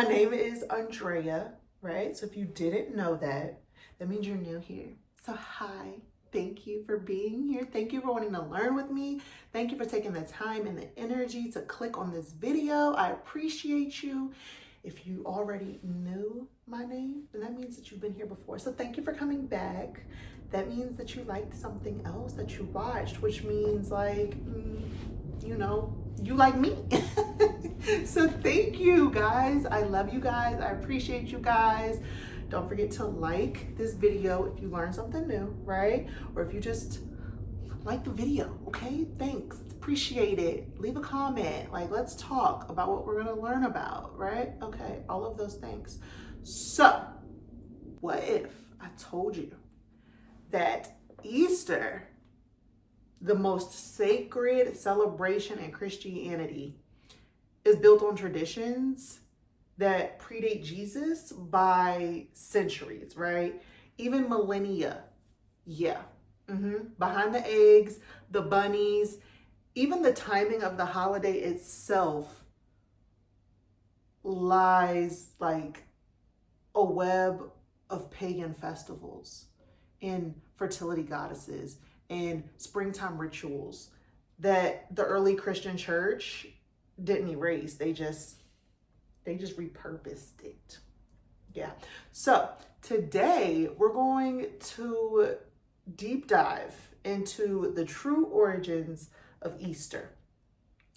name is Andrea, right? So if you didn't know that, that means you're new here. So hi, thank you for being here. Thank you for wanting to learn with me. Thank you for taking the time and the energy to click on this video. I appreciate you. If you already knew my name, then that means that you've been here before. So thank you for coming back. That means that you liked something else that you watched, which means like, you know, you like me. So thank you guys. I love you guys. I appreciate you guys. Don't forget to like this video if you learned something new, right? Or if you just like the video, okay? Thanks, appreciate it. Leave a comment, like let's talk about what we're gonna learn about, right? Okay, all of those things. So, what if I told you that Easter, the most sacred celebration in Christianity, is built on traditions that predate Jesus by centuries, right? Even millennia. Yeah. Behind the eggs, the bunnies, even the timing of the holiday itself lies like a web of pagan festivals and fertility goddesses and springtime rituals that the early Christian church didn't erase. They just repurposed it. Yeah. So today we're going to deep dive into the true origins of Easter.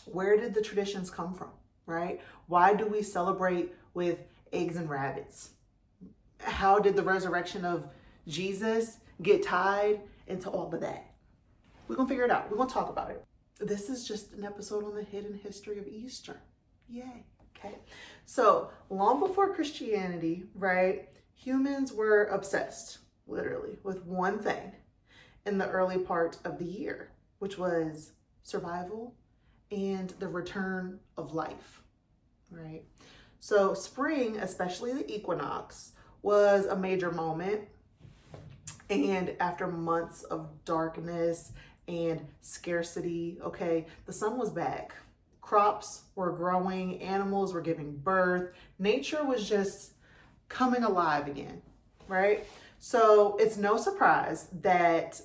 Where did the traditions come from, right? Why do we celebrate with eggs and rabbits? How did the resurrection of Jesus get tied into all of that? We're gonna figure it out. We're gonna talk about it. This is just an episode on the hidden history of Easter. Yay. Okay. So long before Christianity, right, humans were obsessed, literally, with one thing in the early part of the year, which was survival and the return of life, right? So spring, especially the equinox, was a major moment. And after months of darkness and scarcity, okay, the sun was back. Crops were growing, animals were giving birth. Nature was just coming alive again, right? So it's no surprise that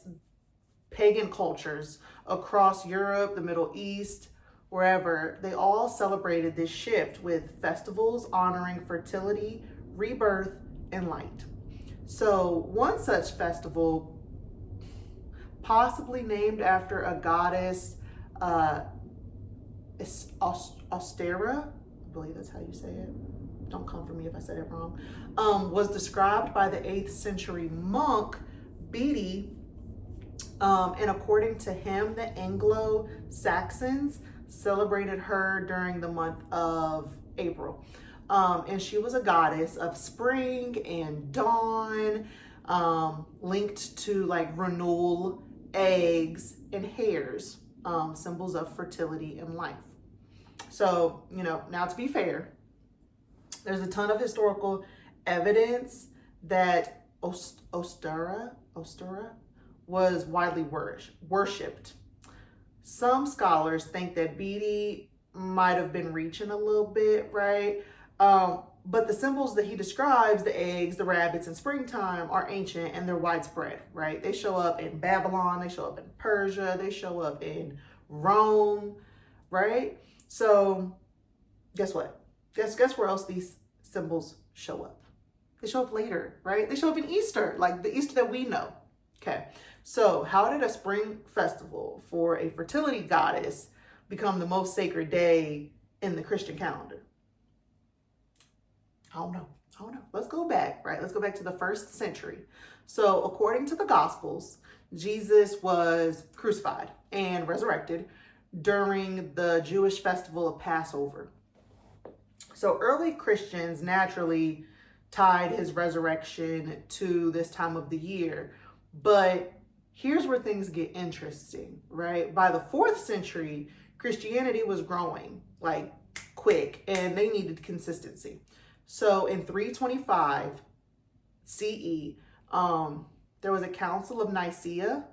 pagan cultures across Europe, the Middle East, wherever, they all celebrated this shift with festivals honoring fertility, rebirth, and light. So one such festival, possibly named after a goddess, Ostara, I believe that's how you say it. Don't come for me if I said it wrong, was described by the 8th century monk Bede, and according to him, the Anglo-Saxons celebrated her during the month of April. And she was a goddess of spring and dawn, linked to like renewal, eggs, and hairs, symbols of fertility and life. So, you know, now to be fair, there's a ton of historical evidence that Ostara was widely worshipped. Some scholars think that Bede might have been reaching a little bit, right? But the symbols that he describes, the eggs, the rabbits, and springtime, are ancient and they're widespread, right? They show up in Babylon, they show up in Persia, they show up in Rome, right? So guess what? Guess where else these symbols show up? They show up later, right? They show up in Easter, like the Easter that we know. Okay, so how did a spring festival for a fertility goddess become the most sacred day in the Christian calendar? I don't know. Let's go back, right? Let's go back to the 1st century. So according to the Gospels, Jesus was crucified and resurrected during the Jewish festival of Passover. So early Christians naturally tied his resurrection to this time of the year. But here's where things get interesting, right? By the 4th century, Christianity was growing like quick and they needed consistency. So in 325 CE, there was a Council of Nicaea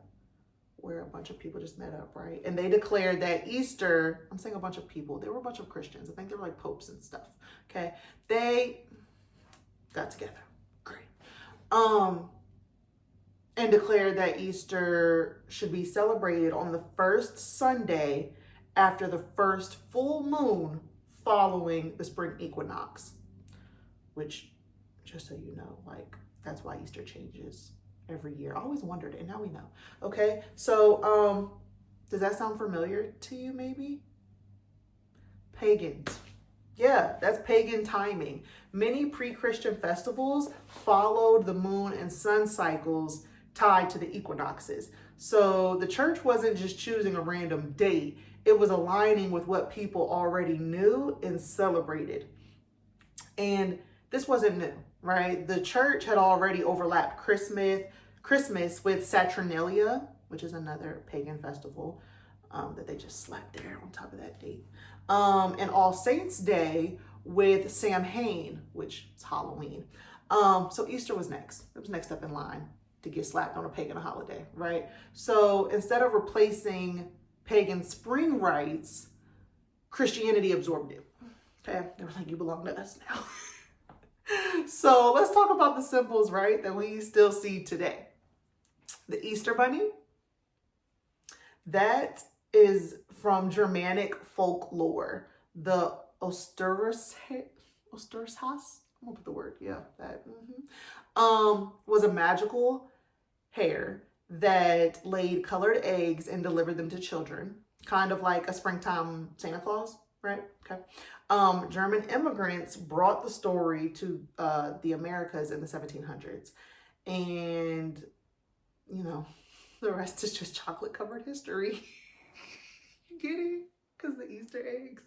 where a bunch of people just met up, right? And they declared that Easter, I'm saying a bunch of people, there were a bunch of Christians. I think they were like popes and stuff, okay? They got together, great. And declared that Easter should be celebrated on the first Sunday after the first full moon following the spring equinox, which, just so you know, like, that's why Easter changes every year. I always wondered, and now we know. Okay, so does that sound familiar to you maybe? Pagans. Yeah, that's pagan timing. Many pre-Christian festivals followed the moon and sun cycles tied to the equinoxes. So the church wasn't just choosing a random date, it was aligning with what people already knew and celebrated. And this wasn't new, right? The church had already overlapped Christmas with Saturnalia, which is another pagan festival that they just slapped there on top of that date. And All Saints Day with Samhain, which is Halloween. So Easter was next. It was next up in line to get slapped on a pagan holiday, right? So instead of replacing pagan spring rites, Christianity absorbed it. Okay, they were like, you belong to us now. So let's talk about the symbols, right, that we still see today. The Easter bunny, that is from Germanic folklore. The Ostershaus, I'm gonna put the word, yeah, that, was a magical hare that laid colored eggs and delivered them to children, kind of like a springtime Santa Claus, right? Okay. German immigrants brought the story to the Americas in the 1700s. And, you know, the rest is just chocolate covered history. You get it? Because the Easter eggs.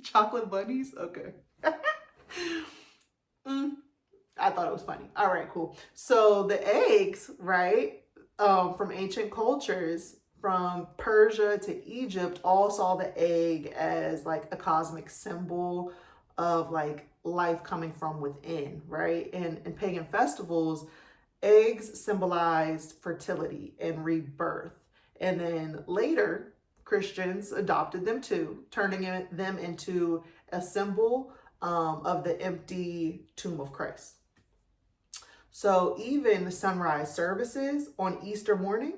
Chocolate bunnies? Okay. I thought it was funny. All right, cool. So the eggs, right, from ancient cultures, from Persia to Egypt, all saw the egg as like a cosmic symbol of like life coming from within, right? And in pagan festivals, eggs symbolized fertility and rebirth. And then later, Christians adopted them too, turning them into a symbol of the empty tomb of Christ. So even the sunrise services on Easter morning,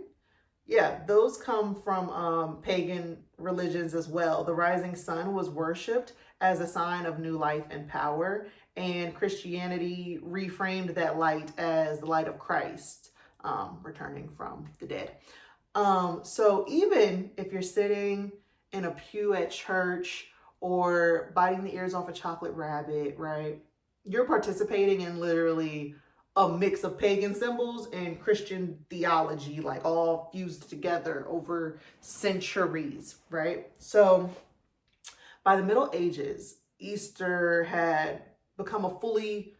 yeah, those come from pagan religions as well. The rising sun was worshipped as a sign of new life and power, and Christianity reframed that light as the light of Christ, returning from the dead. So even if you're sitting in a pew at church or biting the ears off a chocolate rabbit, right, you're participating in literally a mix of pagan symbols and Christian theology, like all fused together over centuries, right? So by the Middle Ages, Easter had become a fully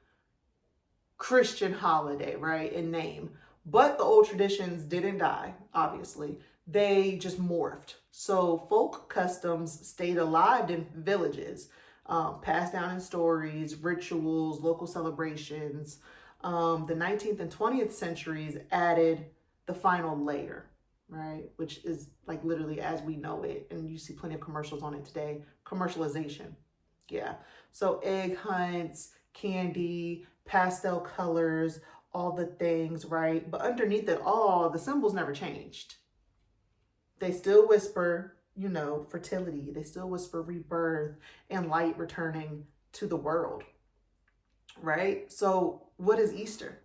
Christian holiday, right, in name. But the old traditions didn't die, obviously. They just morphed. So folk customs stayed alive in villages, passed down in stories, rituals, local celebrations. The 19th and 20th centuries added the final layer, right? Which is like literally as we know it. And you see plenty of commercials on it today. Commercialization. Yeah. So egg hunts, candy, pastel colors, all the things, right? But underneath it all, the symbols never changed. They still whisper, you know, fertility. They still whisper rebirth and light returning to the world, right? So what is Easter?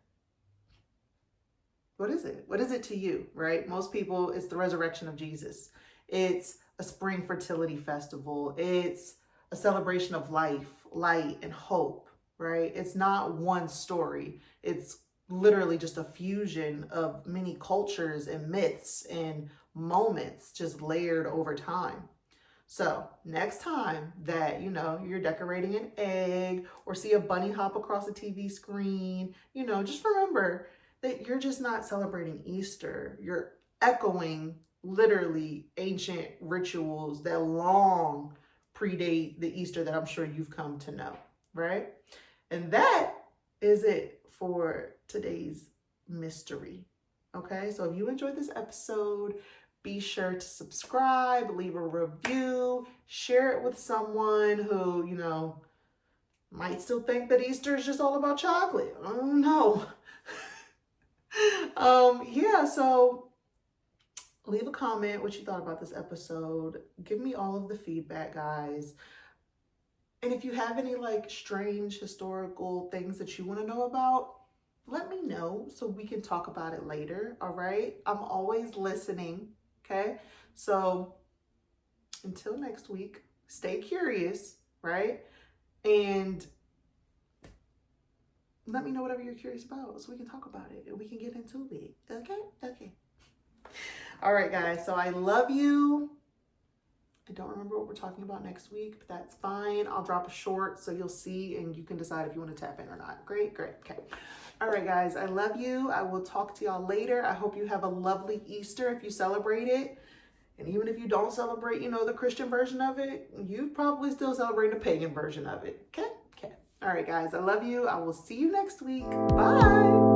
What is it? What is it to you, right? Most people, it's the resurrection of Jesus. It's a spring fertility festival. It's a celebration of life, light, and hope, right? It's not one story. It's literally just a fusion of many cultures and myths and moments just layered over time. So next time that, you know, you're decorating an egg or see a bunny hop across a TV screen, you know, just remember that you're just not celebrating Easter. You're echoing literally ancient rituals that long predate the Easter that I'm sure you've come to know, right? And that is it for today's mystery Okay, so if you enjoyed this episode, be sure to subscribe, leave a review, share it with someone who, you know, might still think that Easter is just all about chocolate. I don't know. Yeah, so leave a comment what you thought about this episode. Give me all of the feedback, guys. And if you have any like strange historical things that you want to know about, let me know so we can talk about it later. All right. I'm always listening. Okay. So until next week, stay curious, right? And let me know whatever you're curious about so we can talk about it and we can get into it. Okay. Okay. All right, guys. So I love you. I don't remember what we're talking about next week, but that's fine. I'll drop a short so you'll see and you can decide if you want to tap in or not. Great, great. Okay. All right, guys. I love you. I will talk to y'all later. I hope you have a lovely Easter if you celebrate it. And even if you don't celebrate, you know, the Christian version of it, you probably still celebrate the pagan version of it. Okay? Okay. All right, guys. I love you. I will see you next week. Bye.